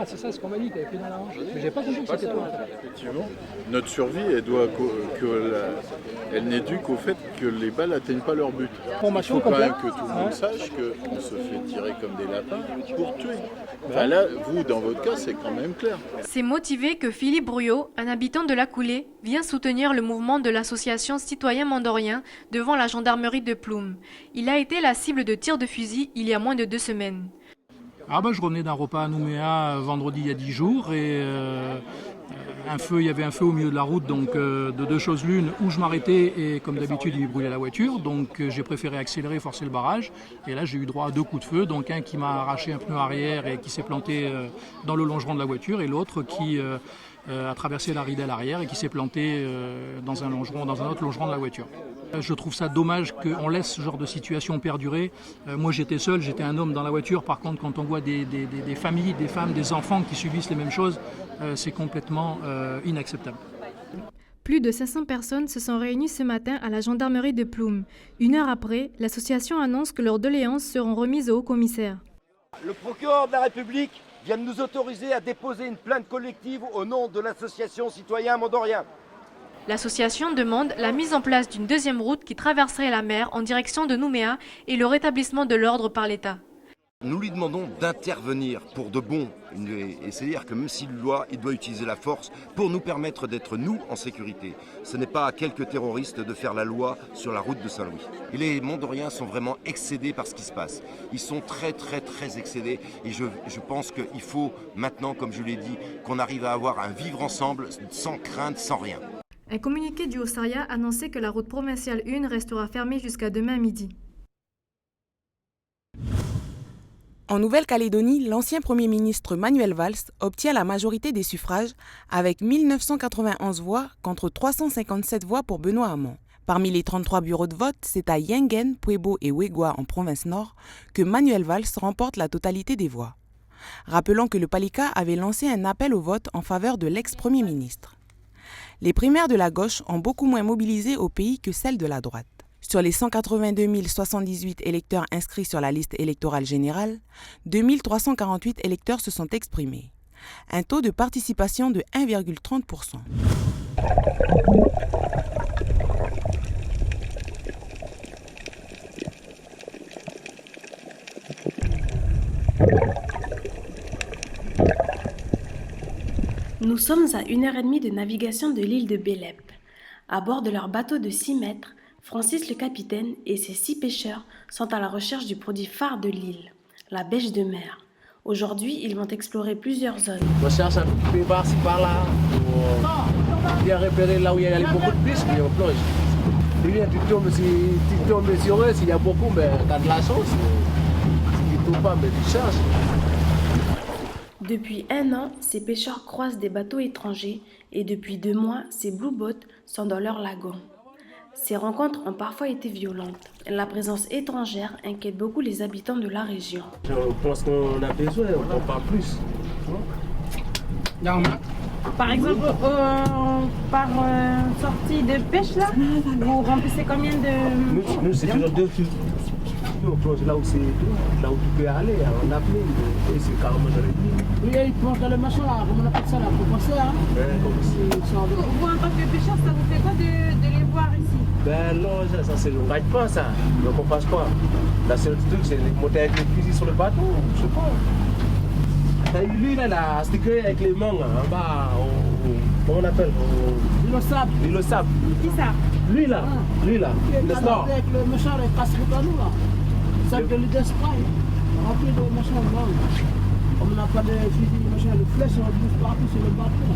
Ah, c'est ça ce qu'on m'a dit, t'avais pris dans la hanche. Mais j'ai pas compris que c'était toi. Effectivement, notre survie, elle n'est due qu'au fait que les balles n'atteignent pas leur but. Il faut quand même que tout le monde sache qu'on se fait tirer comme des lapins pour tuer. Enfin là, vous, dans votre cas, c'est quand même clair. C'est motivé que Philippe Brouillot, un habitant de la Coulée, vient soutenir le mouvement de l'association Citoyens Mandoriens devant la gendarmerie de Ploum. Il a été la cible de tirs de fusil il y a moins de 2 semaines. Je revenais d'un repas à Nouméa vendredi il y a 10 jours et il y avait un feu au milieu de la route, donc de deux choses l'une, où je m'arrêtais et comme d'habitude il brûlait la voiture, donc j'ai préféré accélérer, forcer le barrage et là j'ai eu droit à 2 coups de feu, donc un qui m'a arraché un pneu arrière et qui s'est planté dans le longeron de la voiture et l'autre qui a traversé la ridelle arrière et qui s'est planté dans un autre longeron de la voiture. Je trouve ça dommage qu'on laisse ce genre de situation perdurer. Moi j'étais seul, j'étais un homme dans la voiture. Par contre, quand on voit des familles, des femmes, des enfants qui subissent les mêmes choses, c'est complètement inacceptable. Plus de 500 personnes se sont réunies ce matin à la gendarmerie de Ploum. 1 heure après, l'association annonce que leurs doléances seront remises au haut-commissaire. Le procureur de la République vient de nous autoriser à déposer une plainte collective au nom de l'association Citoyens Mandoriens. L'association demande la mise en place d'une 2e route qui traverserait la mer en direction de Nouméa et le rétablissement de l'ordre par l'État. Nous lui demandons d'intervenir pour de bon, et c'est-à-dire que même s'il doit utiliser la force pour nous permettre d'être nous en sécurité. Ce n'est pas à quelques terroristes de faire la loi sur la route de Saint-Louis. Et les Mandoriens sont vraiment excédés par ce qui se passe. Ils sont très très très excédés et je pense qu'il faut maintenant, comme je l'ai dit, qu'on arrive à avoir un vivre ensemble sans crainte, sans rien. Un communiqué du Haut-Sarria annonçait que la route provinciale 1 restera fermée jusqu'à demain midi. En Nouvelle-Calédonie, l'ancien Premier ministre Manuel Valls obtient la majorité des suffrages avec 1991 voix contre 357 voix pour Benoît Hamon. Parmi les 33 bureaux de vote, c'est à Yengen, Puebo et Wegua en province nord que Manuel Valls remporte la totalité des voix. Rappelons que le Palika avait lancé un appel au vote en faveur de l'ex-Premier ministre. Les primaires de la gauche ont beaucoup moins mobilisé au pays que celles de la droite. Sur les 182 078 électeurs inscrits sur la liste électorale générale, 2 348 électeurs se sont exprimés. Un taux de participation de 1,30%. Nous sommes à 1h30 de navigation de l'île de Bélep. À bord de leur bateau de 6 mètres, Francis le capitaine et ses 6 pêcheurs sont à la recherche du produit phare de l'île, la bêche de mer. Aujourd'hui, ils vont explorer plusieurs zones. On cherche un peu par-ci par-là pour bien repérer là où il y a beaucoup de pistes, puis on plonge. Puis bien, tu tombes sur eux, s'il y a beaucoup, ben, tu as de la chance. Si tu ne trouves pas, ben, tu cherches. Depuis 1 an, ces pêcheurs croisent des bateaux étrangers et depuis 2 mois, ces blue boats sont dans leur lagon. Ces rencontres ont parfois été violentes. La présence étrangère inquiète beaucoup les habitants de la région. On pense qu'on a besoin, on ne prend pas plus. Par exemple, par sortie de pêche, là, vous remplissez combien de... Nous, c'est toujours 2 fils. Nous, on plonge là où tu peux aller, on a plein, et c'est carrément dans les lignes. Oui, ils plongent dans le machin, là, comment on appelle ça, là, pour passer, hein. Vous, en tant que pêcheur, ça vous fait quoi de les voir ici? Ben non, ça c'est le gagne pas, ça. Donc on passe pas. La seule truc, c'est de monter avec les fusils sur le bateau, je sais pas. Lui, là, c'est que avec les mangues, en bas, comment on appelle? Le sable. Qui ça? Lui là, le sport. Avec le machin, avec casse-le-canou, là. Celle de l'idée spray, rempli de machin de mangue. Comme on n'a pas de fusil, machin, le flèche, on bouge partout sur le bateau.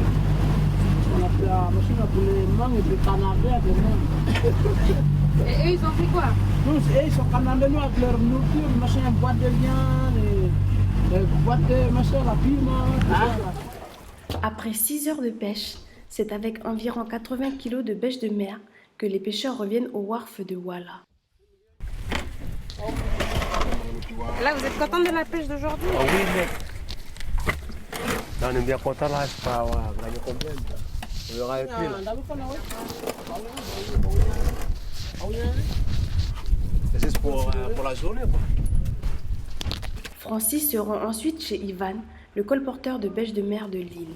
On a fait la machine pour les mangues et les canards avec les mangues. Et eux, ils ont fait quoi? Ils sont canards avec leur nourriture, machin, boîte de viande. Après 6 heures de pêche, c'est avec environ 80 kg de bêche de mer que les pêcheurs reviennent au wharf de Douala. Là, vous êtes content de la pêche d'aujourd'hui? Ah oui, mec. Là, on est bien content là, je sais pas, on a gagné combien? On verra avec lui. C'est juste pour la journée, quoi. Francis se rend ensuite chez Ivan, le colporteur de bêche de mer de Lille.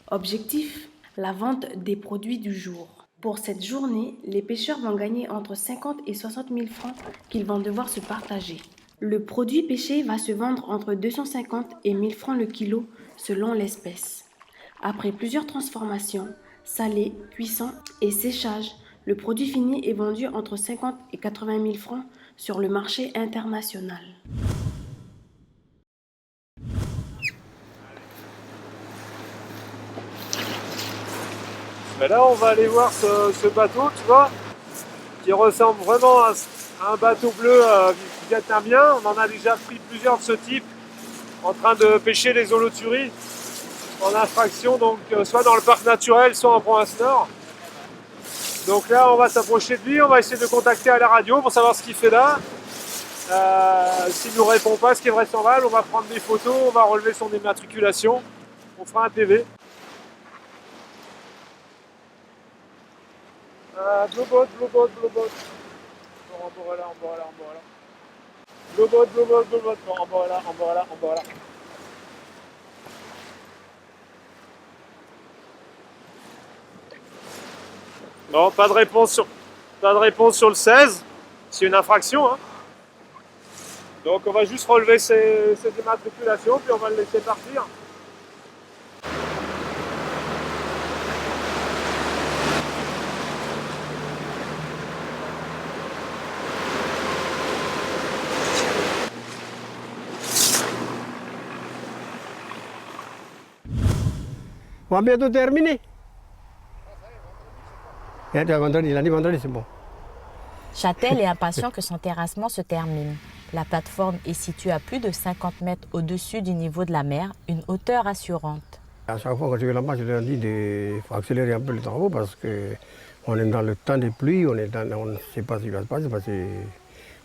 Objectif, la vente des produits du jour. Pour cette journée, les pêcheurs vont gagner entre 50 et 60 000 francs qu'ils vont devoir se partager. Le produit pêché va se vendre entre 250 et 1000 francs le kilo selon l'espèce. Après plusieurs transformations, salé, cuisson et séchage, le produit fini est vendu entre 50 et 80 000 francs sur le marché international. Mais là, on va aller voir ce bateau, tu vois, qui ressemble vraiment à un bateau bleu vietnamien. On en a déjà pris plusieurs de ce type en train de pêcher les holoturies en infraction, donc soit dans le parc naturel, soit en province nord. Donc là, on va s'approcher de lui, on va essayer de contacter à la radio pour savoir ce qu'il fait là. S'il ne nous répond pas, ce qui est vraisemblable, on va prendre des photos, on va relever son immatriculation, on fera un PV. Blue boat. Bon, on va là. Blue boat. Bon, on va là. Non, pas de réponse sur le 16. C'est une infraction, hein. Donc on va juste relever ces immatriculations, puis on va le laisser partir. On va bientôt terminer. Vendredi, c'est bon. Châtel est impatient que son terrassement se termine. La plateforme est située à plus de 50 mètres au-dessus du niveau de la mer, une hauteur assurante. À chaque fois que je vais là-bas, je leur dis qu'il faut accélérer un peu les travaux parce qu'on est dans le temps des pluies, on ne sait pas ce qui va se passer parce qu'on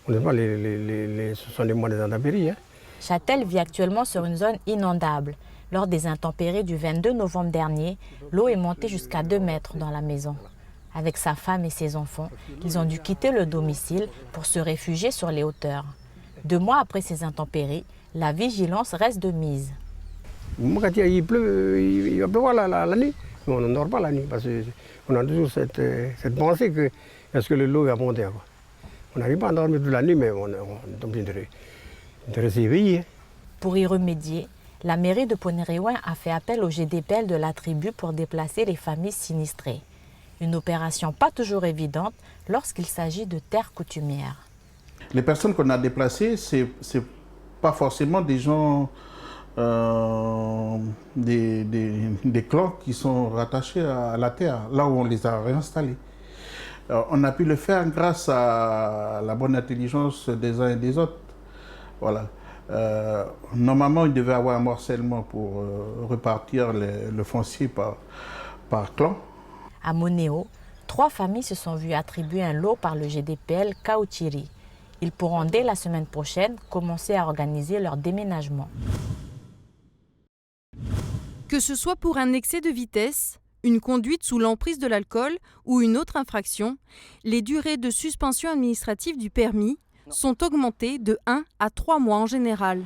ne sait pas, ce sont les mois des intempéries. Hein. Châtel vit actuellement sur une zone inondable. Lors des intempéries du 22 novembre dernier, l'eau est montée jusqu'à 2 mètres dans la maison. Avec sa femme et ses enfants, ils ont dû quitter le domicile pour se réfugier sur les hauteurs. 2 mois après ces intempéries, la vigilance reste de mise. Moi, quand il pleut, il va pleuvoir la nuit. Mais on ne dort pas la nuit parce qu'on a toujours cette pensée que est-ce que l'eau va monter. Quoi. On n'arrive pas à dormir toute la nuit, mais on est obligé de rester éveillé. Pour y remédier, la mairie de Ponériouin a fait appel au GDPL de la tribu pour déplacer les familles sinistrées. Une opération pas toujours évidente lorsqu'il s'agit de terres coutumières. Les personnes qu'on a déplacées, c'est pas forcément des gens, des clans qui sont rattachés à la terre, là où on les a réinstallés. On a pu le faire grâce à la bonne intelligence des uns et des autres. Voilà. Normalement, il devait y avoir un morcellement pour repartir le foncier par clan. À Monéo, 3 familles se sont vues attribuer un lot par le GDPL Kaouchiri. Ils pourront dès la semaine prochaine commencer à organiser leur déménagement. Que ce soit pour un excès de vitesse, une conduite sous l'emprise de l'alcool ou une autre infraction, les durées de suspension administrative du permis sont augmentées de 1 à 3 mois en général.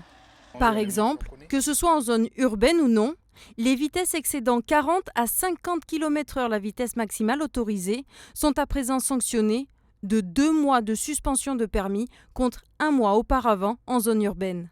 Par exemple, que ce soit en zone urbaine ou non, les vitesses excédant 40 à 50 km/h la vitesse maximale autorisée sont à présent sanctionnées de 2 mois de suspension de permis contre 1 mois auparavant en zone urbaine.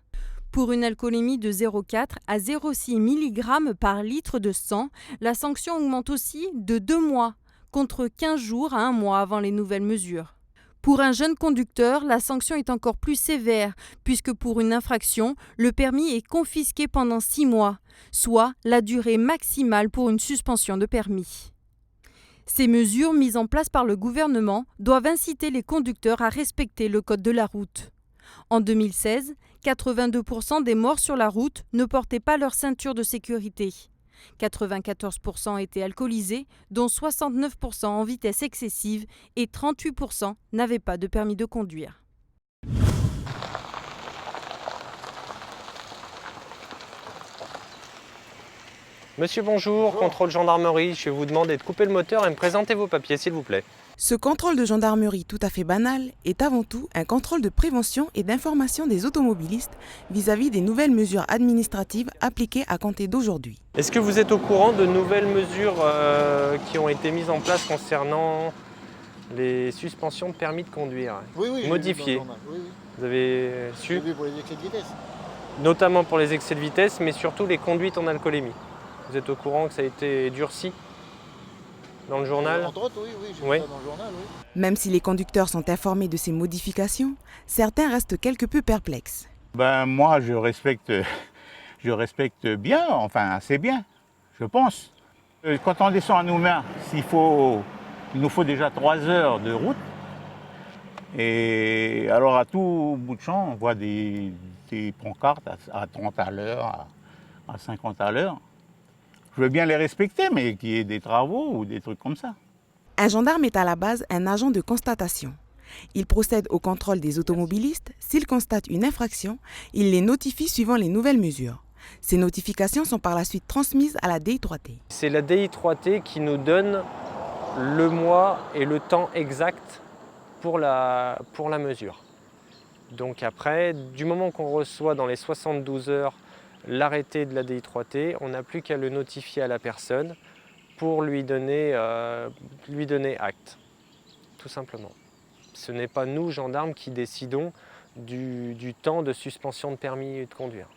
Pour une alcoolémie de 0,4 à 0,6 mg par litre de sang, la sanction augmente aussi de 2 mois contre 15 jours à 1 mois avant les nouvelles mesures. Pour un jeune conducteur, la sanction est encore plus sévère, puisque pour une infraction, le permis est confisqué pendant 6 mois, soit la durée maximale pour une suspension de permis. Ces mesures mises en place par le gouvernement doivent inciter les conducteurs à respecter le code de la route. En 2016, 82% des morts sur la route ne portaient pas leur ceinture de sécurité. 94% étaient alcoolisés, dont 69% en vitesse excessive et 38% n'avaient pas de permis de conduire. Monsieur, bonjour, contrôle gendarmerie. Je vous demande de couper le moteur et me présenter vos papiers, s'il vous plaît. Ce contrôle de gendarmerie tout à fait banal est avant tout un contrôle de prévention et d'information des automobilistes vis-à-vis des nouvelles mesures administratives appliquées à compter d'aujourd'hui. Est-ce que vous êtes au courant de nouvelles mesures qui ont été mises en place concernant les suspensions de permis de conduire modifiées? Vous avez su? J'ai vu pour les excès de vitesse. Notamment pour les excès de vitesse, mais surtout les conduites en alcoolémie. Vous êtes au courant que ça a été durci dans le journal? Entre autres, oui, j'ai vu ça dans le journal, oui. Même si les conducteurs sont informés de ces modifications, certains restent quelque peu perplexes. Moi, je respecte bien, enfin assez bien, je pense. Quand on descend à Nouméa, il nous faut déjà 3 heures de route. Et alors à tout bout de champ, on voit des pancartes à 30 à l'heure, à 50 à l'heure. Je veux bien les respecter, mais qu'il y ait des travaux ou des trucs comme ça. Un gendarme est à la base un agent de constatation. Il procède au contrôle des automobilistes. S'il constate une infraction, il les notifie suivant les nouvelles mesures. Ces notifications sont par la suite transmises à la DI3T. C'est la DI3T qui nous donne le mois et le temps exact pour la mesure. Donc après, du moment qu'on reçoit dans les 72 heures l'arrêté de la DI3T, on n'a plus qu'à le notifier à la personne pour lui donner acte, tout simplement. Ce n'est pas nous, gendarmes, qui décidons du temps de suspension de permis de conduire.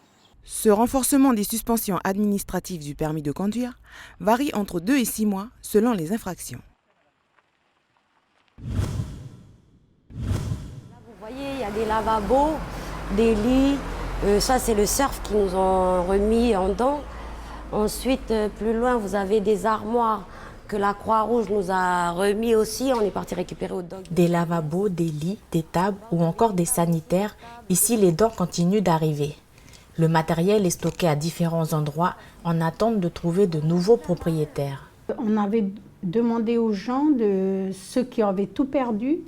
Ce renforcement des suspensions administratives du permis de conduire varie entre 2 et 6 mois selon les infractions. Là, vous voyez, il y a des lavabos, des lits. Ça, c'est le surf qui nous ont remis en dedans. Ensuite, plus loin, vous avez des armoires que la Croix-Rouge nous a remis aussi. On est parti récupérer au dock. Des lavabos, des lits, des tables ou encore des sanitaires. Ici, les dons continuent d'arriver. Le matériel est stocké à différents endroits en attente de trouver de nouveaux propriétaires. On avait demandé aux gens, ceux qui avaient tout perdu,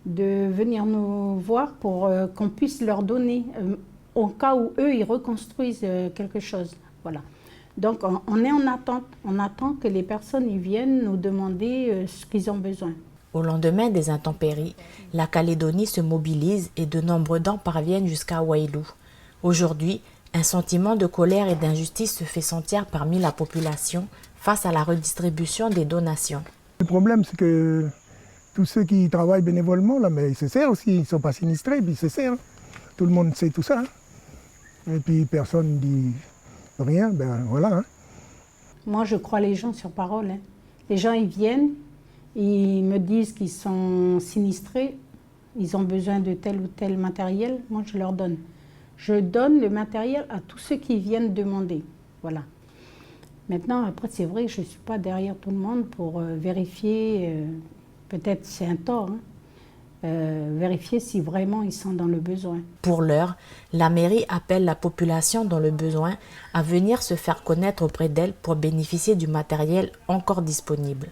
de venir nous voir pour qu'on puisse leur donner, au cas où eux, ils reconstruisent quelque chose. Voilà. Donc, on est en attente. On attend que les personnes ils viennent nous demander ce qu'ils ont besoin. Au lendemain des intempéries, la Calédonie se mobilise et de nombreux dons parviennent jusqu'à Wailou. Aujourd'hui, un sentiment de colère et d'injustice se fait sentir parmi la population face à la redistribution des donations. Le problème, c'est que tous ceux qui travaillent bénévolement, là, mais ils se servent aussi, ils ne sont pas sinistrés, puis ils se servent. Tout le monde sait tout ça. Et puis personne ne dit rien, ben voilà. Moi, je crois les gens sur parole. Les gens, ils viennent, ils me disent qu'ils sont sinistrés, ils ont besoin de tel ou tel matériel, moi je leur donne. Je donne le matériel à tous ceux qui viennent demander. Voilà. Maintenant, après, c'est vrai que je ne suis pas derrière tout le monde pour vérifier, peut-être c'est un tort, vérifier si vraiment ils sont dans le besoin. Pour l'heure, la mairie appelle la population dans le besoin à venir se faire connaître auprès d'elle pour bénéficier du matériel encore disponible.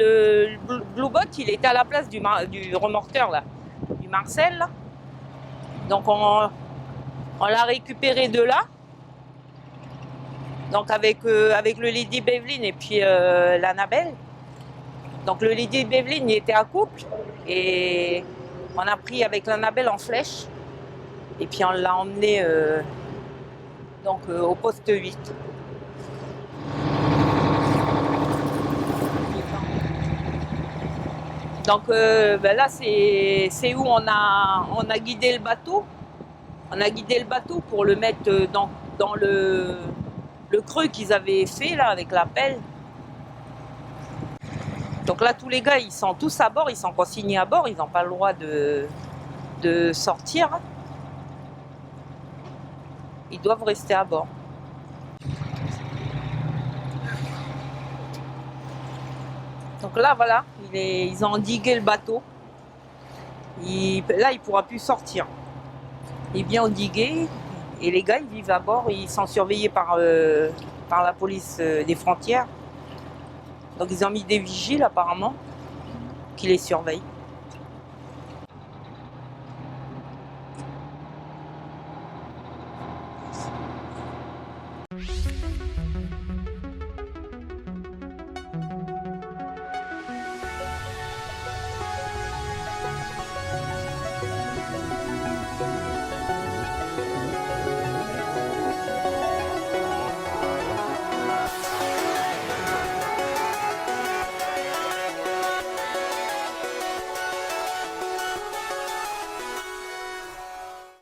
Le Blue Bot, il était à la place du remorqueur, là, du Marcel. Là. Donc on l'a récupéré de là. Donc avec le Lady Beveline et puis l'Annabelle. Donc le Lady Beveline, il était à couple. Et on a pris avec l'Annabelle en flèche. Et puis on l'a emmené au poste 8. Donc là, c'est où on a guidé le bateau. On a guidé le bateau pour le mettre dans le creux qu'ils avaient fait là avec la pelle. Donc là, tous les gars, ils sont tous à bord, ils sont consignés à bord, ils n'ont pas le droit de sortir. Ils doivent rester à bord. Donc là, voilà, ils ont endigué le bateau. Là, il ne pourra plus sortir. Il est bien endigué et les gars, ils vivent à bord. Ils sont surveillés par la police des frontières. Donc ils ont mis des vigiles apparemment qui les surveillent.